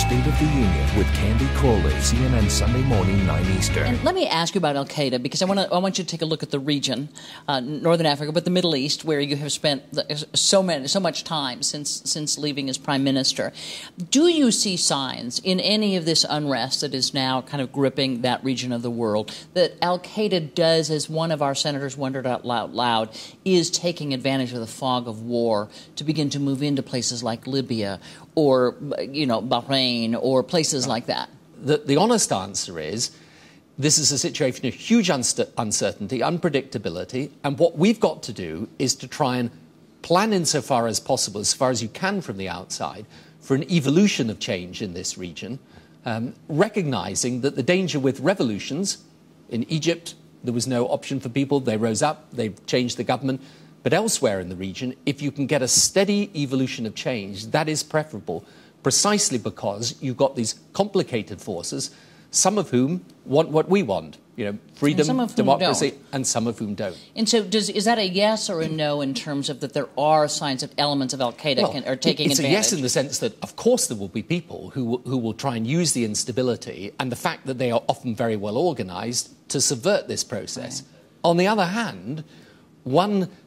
State of the Union with Candy Crawley, CNN Sunday morning, 9 Eastern. And let me ask you about al-Qaeda, because I want you to take a look at the region, Northern Africa, but the Middle East, where you have spent so much time since leaving as Prime Minister. Do you see signs in any of this unrest that is now kind of gripping that region of the world that al-Qaeda does, as one of our senators wondered out loud, is taking advantage of the fog of war to begin to move into places like Libya or, Bahrain or places like that? The honest answer is this is a situation of huge uncertainty, unpredictability, and what we've got to do is to try and plan insofar as possible, as far as you can from the outside, for an evolution of change in this region, recognising that the danger with revolutions in Egypt, there was no option for people. They rose up, they changed the government. But elsewhere in the region, if you can get a steady evolution of change, that is preferable, precisely because you've got these complicated forces, some of whom want what we want, freedom, democracy, and some of whom don't. And so is that a yes or a no in terms of that there are signs of elements of al-Qaeda are taking advantage? It's a yes in the sense that, of course, there will be people who will try and use the instability and the fact that they are often very well organised to subvert this process. Right. On the other hand,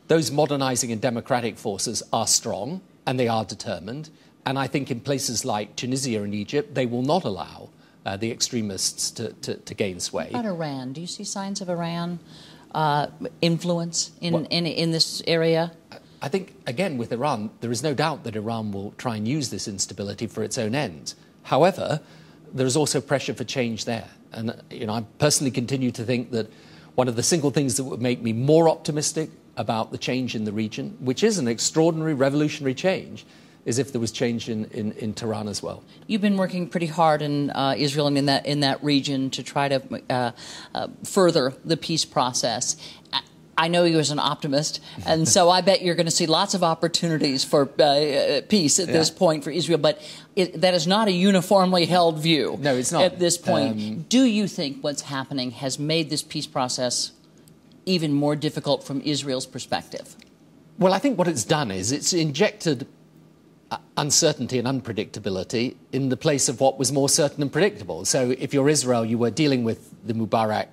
those modernising and democratic forces are strong and they are determined. And I think in places like Tunisia and Egypt, they will not allow the extremists to gain sway. What about Iran? Do you see signs of Iran influence in this area? I think, again, with Iran, there is no doubt that Iran will try and use this instability for its own ends. However, there is also pressure for change there. And, I personally continue to think that one of the single things that would make me more optimistic about the change in the region, which is an extraordinary revolutionary change, is if there was change in Tehran as well. You've been working pretty hard in Israel and in that region to try to further the peace process. I know you as an optimist, and so I bet you're going to see lots of opportunities for peace at this point for Israel, but that is not a uniformly held view. No, it's not. At this point. Do you think what's happening has made this peace process even more difficult from Israel's perspective? Well, I think what it's done is it's injected uncertainty and unpredictability in the place of what was more certain and predictable. So if you're Israel, you were dealing with the Mubarak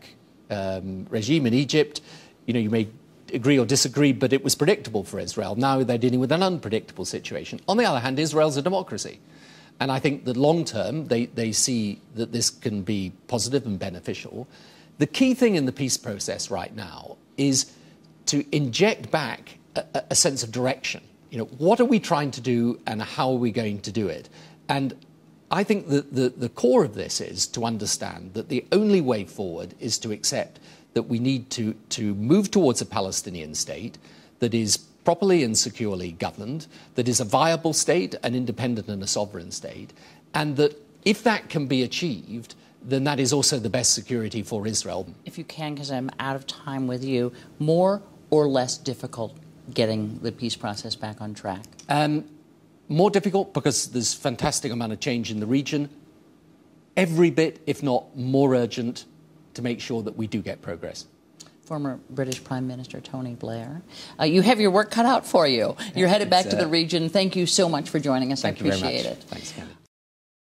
regime in Egypt. You may agree or disagree, but it was predictable for Israel. Now they're dealing with an unpredictable situation. On the other hand, Israel's a democracy. And I think that long term, they see that this can be positive and beneficial. The key thing in the peace process right now is to inject back a sense of direction. What are we trying to do and how are we going to do it? And I think that the core of this is to understand that the only way forward is to accept that we need to move towards a Palestinian state that is properly and securely governed, that is a viable state, an independent and a sovereign state, and that if that can be achieved, then that is also the best security for Israel. If you can, because I'm out of time with you, more or less difficult getting the peace process back on track? More difficult because there's a fantastic amount of change in the region. Every bit, if not more urgent, to make sure that we do get progress. Former British Prime Minister Tony Blair. You have your work cut out for you. You're headed back to the region. Thank you so much for joining us. I appreciate it. Thanks, Candy.